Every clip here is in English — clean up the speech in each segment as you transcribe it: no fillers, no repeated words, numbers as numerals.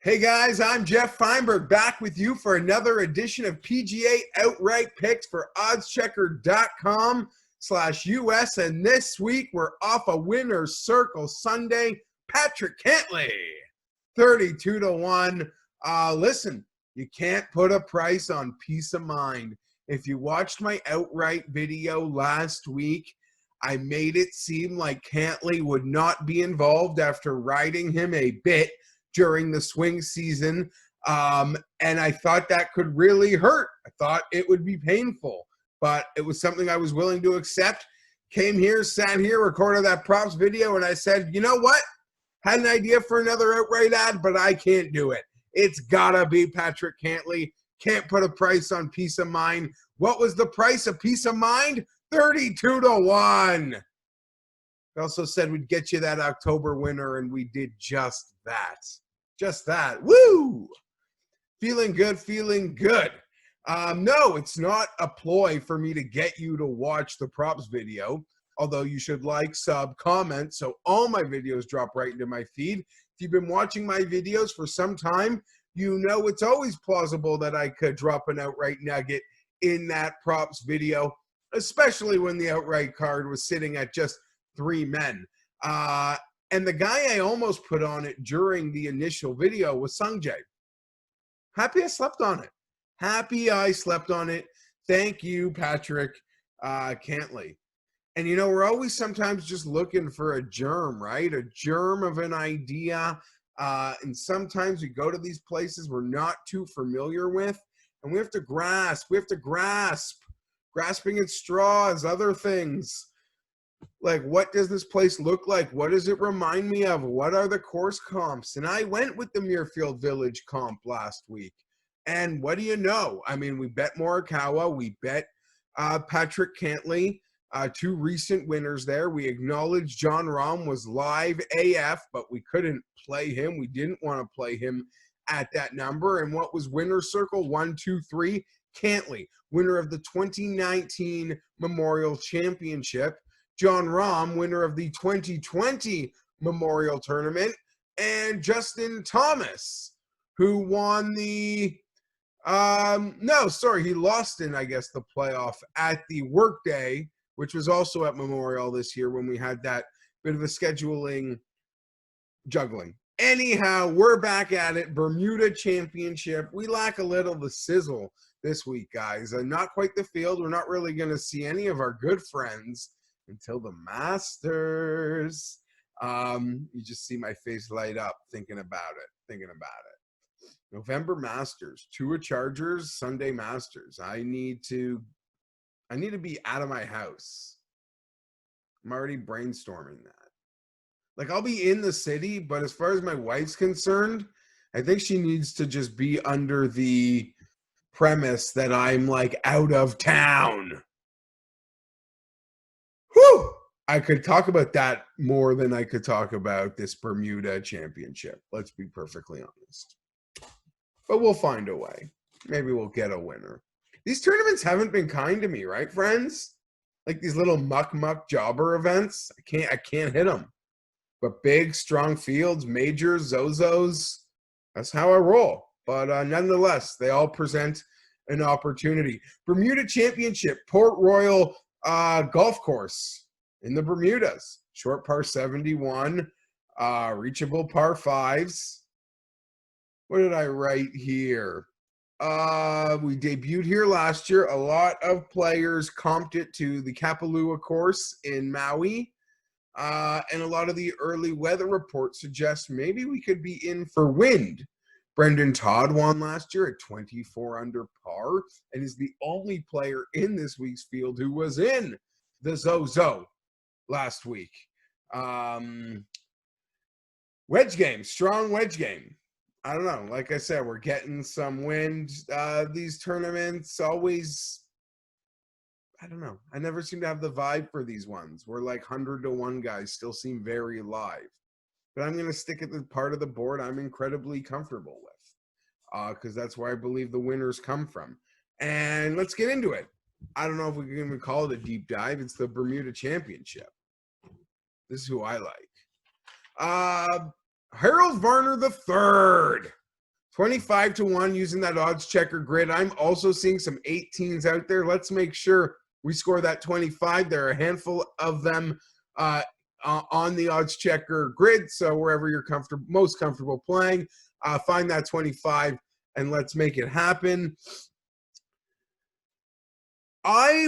Hey guys, I'm Geoff Fienberg back with you for another edition of PGA Outright Picks for OddsChecker.com/US. And this week we're off a winner's circle Sunday. Patrick Cantlay, 32-1. Listen, you can't put a price on peace of mind. If you watched my outright video last week, I made it seem like Cantlay would not be involved after riding him a bit during the swing season, and I thought that could really hurt. I thought it would be painful, but it was something I was willing to accept. Came here, sat here, recorded that props video, and I said, you know what? Had an idea for another outright ad, but I can't do it. It's gotta be Patrick Cantlay. Can't put a price on peace of mind. What was the price of peace of mind? 32-1. We also said we'd get you that October winner, and we did just that. Just that. Woo! Feeling good, feeling good. No, it's not a ploy for me to get you to watch the props video, although you should like, sub, comment, so all my videos drop right into my feed. If you've been watching my videos for some time, you know it's always plausible that I could drop an outright nugget in that props video, especially when the outright card was sitting at just 3 men. And the guy I almost put on it during the initial video was Sungjae. Happy I slept on it. Happy I slept on it. Thank you, Patrick Cantlay. And you know, we're always sometimes just looking for a germ, right? A germ of an idea. And sometimes we go to these places we're not too familiar with, and we have to grasp. We have to grasp. Grasping at straws, other things. Like, what does this place look like? What does it remind me of? What are the course comps? And I went with the Muirfield Village comp last week. And what do you know? I mean, we bet Morikawa. We bet Patrick Cantlay, 2 recent winners there. We acknowledged Jon Rahm was live AF, but we couldn't play him. We didn't want to play him at that number. And what was winner's circle? 1, 2, 3. Cantlay, winner of the 2019 Memorial Championship. Jon Rahm, winner of the 2020 Memorial Tournament, and Justin Thomas, who won the he lost in, I guess, the playoff at the Workday, which was also at Memorial this year when we had that bit of a scheduling juggling. Anyhow, we're back at it. Bermuda Championship. We lack a little the sizzle this week, guys. Not quite the field. We're not really going to see any of our good friends until the Masters. You just see my face light up thinking about it. November Masters, Tua Chargers, Sunday Masters. I need to be out of my house. I'm already brainstorming that. Like, I'll be in the city, but as far as my wife's concerned, I think she needs to just be under the premise that I'm like out of town. Whew! I could talk about that more than I could talk about this Bermuda Championship. Let's be perfectly honest. But we'll find a way. Maybe we'll get a winner. These tournaments haven't been kind to me, right, friends? Like these little muck jobber events. I can't hit them. But big, strong fields, majors, Zozos, that's how I roll. But nonetheless, they all present an opportunity. Bermuda Championship, Port Royal golf course in the Bermudas. Short par 71, reachable par 5s. What did I write here? We debuted here last year. A lot of players comped it to the Kapalua course in Maui. And a lot of the early weather reports suggest maybe we could be in for wind. Brendan Todd won last year at 24 under par and is the only player in this week's field who was in the Zozo last week. Wedge game, strong wedge game. I don't know. Like I said, we're getting some wind. These tournaments always, I don't know. I never seem to have the vibe for these ones. We're like 100-1 guys still seem very live. But I'm going to stick at the part of the board I'm incredibly comfortable with because that's where I believe the winners come from. And let's get into it. I don't know if we can even call it a deep dive. It's the Bermuda Championship. This is who I like. Harold Varner the third. 25 to 1 using that odds checker grid. I'm also seeing some 18s out there. Let's make sure we score that 25. There are a handful of them on the odds checker grid. So wherever you're most comfortable playing, find that 25 and let's make it happen. I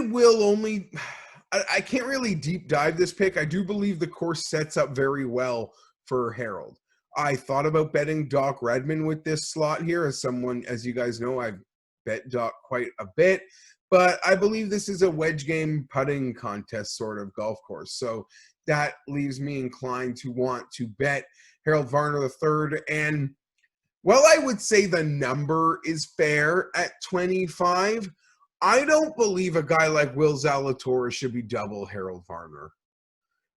can't really deep dive this pick. I do believe the course sets up very well for Harold. I thought about betting Doc Redman with this slot here. As you guys know, I've bet Doc quite a bit, but I believe this is a wedge game putting contest sort of golf course. So that leaves me inclined to want to bet Harold Varner III. And while I would say the number is fair at 25, I don't believe a guy like Will Zalatoris should be double Harold Varner.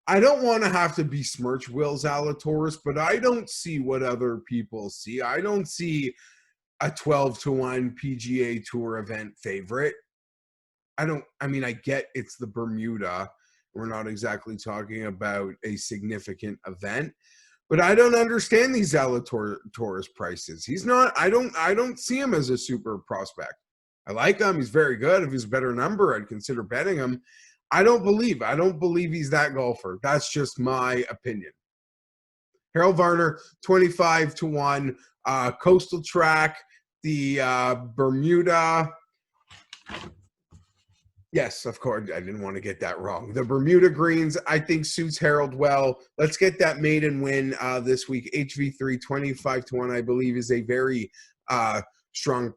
I don't want to have to besmirch Will Zalatoris, but I don't see what other people see. I don't see a 12 to 1 PGA Tour event favorite. I get it's the Bermuda. We're not exactly talking about a significant event, but I don't understand these Zalatoris prices. I don't see him as a super prospect. I like him. He's very good. If he's a better number, I'd consider betting him. I don't believe he's that golfer. That's just my opinion. Harold Varner, 25 to 1, coastal track, the Bermuda. Yes, of course. I didn't want to get that wrong. The Bermuda greens, I think, suits Harold well. Let's get that maiden win this week. HV3, 25 to 1, I believe, is a very strong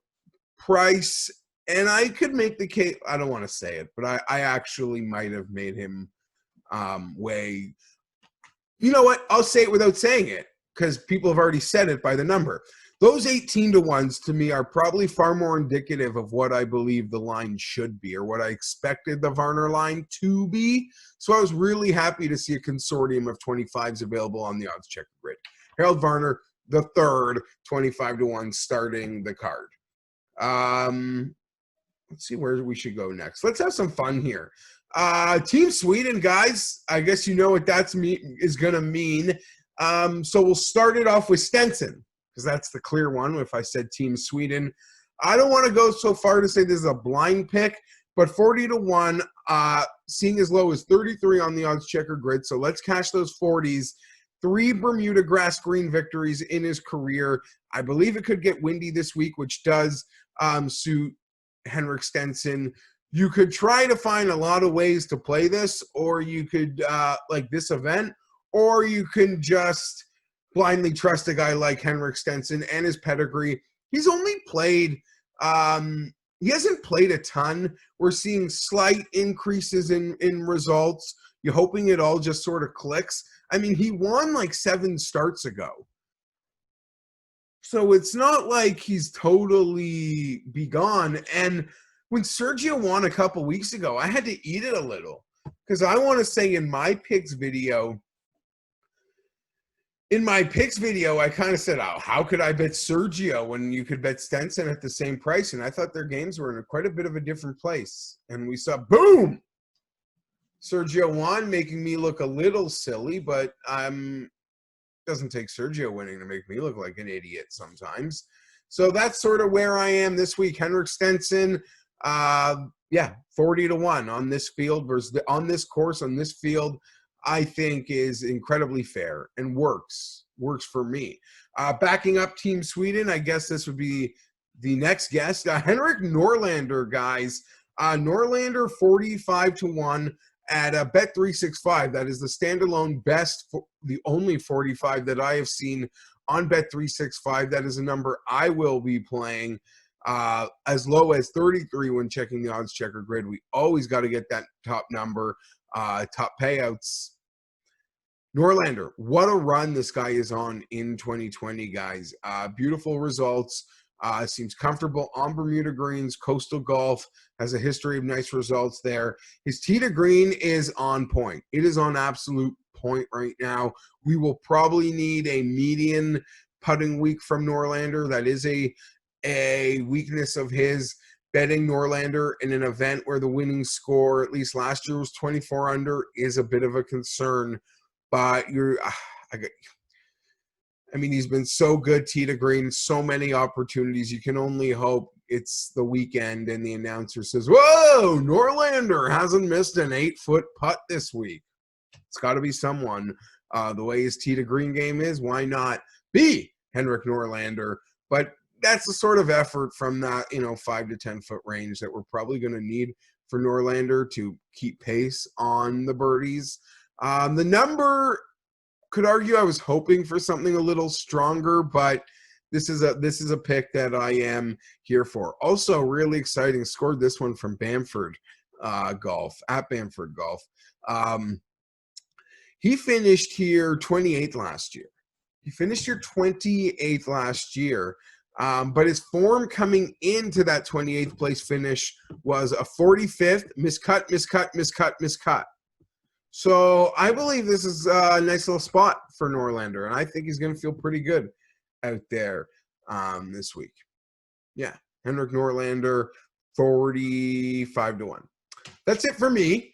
price. And I could make the case, I don't want to say it, but I actually might have made him way. You know what? I'll say it without saying it because people have already said it by the number. Those 18 to 1s to me are probably far more indicative of what I believe the line should be or what I expected the Varner line to be. So I was really happy to see a consortium of 25s available on the odds checker grid. Harold Varner, the third, 25 to 1 starting the card. Let's see where we should go next. Let's have some fun here. Team Sweden, guys. I guess you know what that's is going to mean. So we'll start it off with Stenson because that's the clear one. If I said Team Sweden, I don't want to go so far to say this is a blind pick, but 40 to 1, seeing as low as 33 on the odds checker grid. So let's cash those 40s. 3 Bermuda grass green victories in his career. I believe it could get windy this week, which does suit Henrik Stenson. You could try to find a lot of ways to play this, or you could like this event, or you can just blindly trust a guy like Henrik Stenson and his pedigree. He's only played he hasn't played a ton. We're seeing slight increases in results. You're hoping it all just sort of clicks. I mean, he won like 7 starts ago. So it's not like he's totally begone. And when Sergio won a couple weeks ago, I had to eat it a little because I want to say in my picks video, I kind of said, oh, how could I bet Sergio when you could bet Stenson at the same price? And I thought their games were in quite a bit of a different place. And we saw, boom, Sergio won, making me look a little silly, but doesn't take Sergio winning to make me look like an idiot sometimes. So that's sort of where I am this week. Henrik Stenson, 40 to 1 on this field versus on this course, on this field, I think is incredibly fair and works for me. Backing up Team Sweden, I guess this would be the next guest. Henrik Norlander, guys. Norlander, 45 to 1. At Bet365, that is the standalone best, the only 45 that I have seen on Bet365. That is a number I will be playing as low as 33 when checking the odds checker grid. We always got to get that top number, top payouts. Norlander, what a run this guy is on in 2020, guys. Beautiful results. Seems comfortable on Bermuda greens, coastal golf, has a history of nice results there. His tee to green is on point. It is on absolute point right now. We will probably need a median putting week from Norlander. That is a weakness of his. betting Norlander in an event where the winning score, at least last year, was 24 under is a bit of a concern. But I mean, he's been so good, tee to green, so many opportunities. You can only hope it's the weekend and the announcer says, whoa, Norlander hasn't missed an 8-foot putt this week. It's got to be someone. The way his tee to green game is, why not be Henrik Norlander? But that's the sort of effort from that, 5 to 10 foot range that we're probably going to need for Norlander to keep pace on the birdies. The number, could argue I was hoping for something a little stronger, but this is a pick that I am here for. Also, really exciting, scored this one from Bamford Golf, at Bamford Golf. He finished here 28th last year. He finished here 28th last year, but his form coming into that 28th place finish was a 45th, miscut, miscut, miscut, miscut. So I believe this is a nice little spot for Norlander, and I think he's going to feel pretty good out there this week. Yeah, Henrik Norlander, 45 to 1. That's it for me.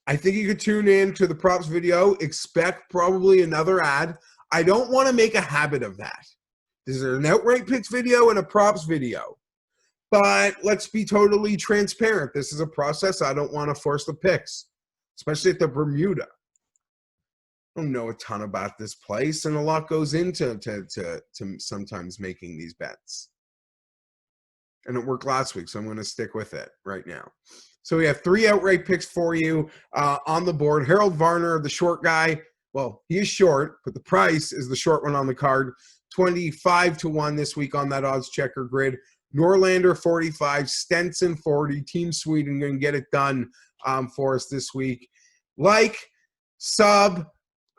I think you could tune in to the props video. Expect probably another ad. I don't want to make a habit of that. This is an outright picks video and a props video. But let's be totally transparent. This is a process. I don't want to force the picks, especially at the Bermuda. I don't know a ton about this place, and a lot goes into to sometimes making these bets. And it worked last week, so I'm going to stick with it right now. So we have 3 outright picks for you on the board. Harold Varner, the short guy. Well, he is short, but the price is the short one on the card. 25 to 1 this week on that OddsChecker grid. Norlander 45, Stenson 40. Team Sweden going to get it done for us this week. Like, sub,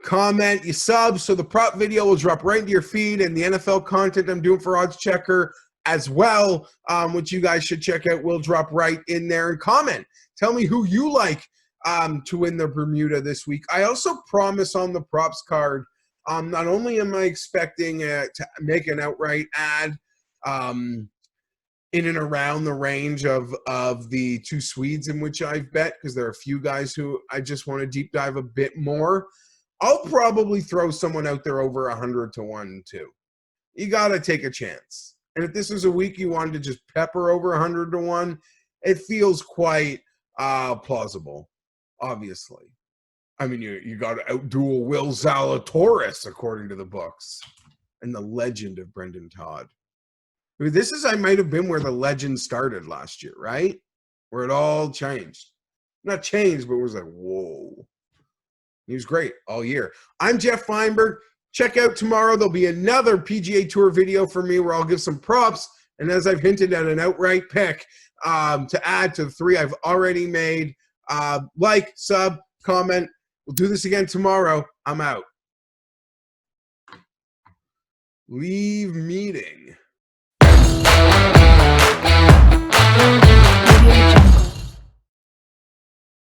comment, you sub, so the prop video will drop right into your feed, and the NFL content I'm doing for OddsChecker as well, which you guys should check out, will drop right in there. And comment. Tell me who you like to win the Bermuda this week. I also promise on the props card, not only am I expecting to make an outright ad in and around the range of the 2 Swedes in which I've bet, because there are a few guys who I just want to deep dive a bit more. I'll probably throw someone out there over 100 to 1 too. You got to take a chance. And if this was a week you wanted to just pepper over 100 to 1, it feels quite plausible, obviously. I mean, you got to outduel Will Zalatoris, according to the books, and the legend of Brendan Todd. I mean, I might have been where the legend started last year, right? Where it all changed. Not changed, but it was like, whoa. He was great all year. I'm Geoff Fienberg. Check out tomorrow. There'll be another PGA Tour video for me where I'll give some props. And as I've hinted at, an outright pick to add to the 3 I've already made. Like, sub, comment. We'll do this again tomorrow. I'm out. Leave meeting.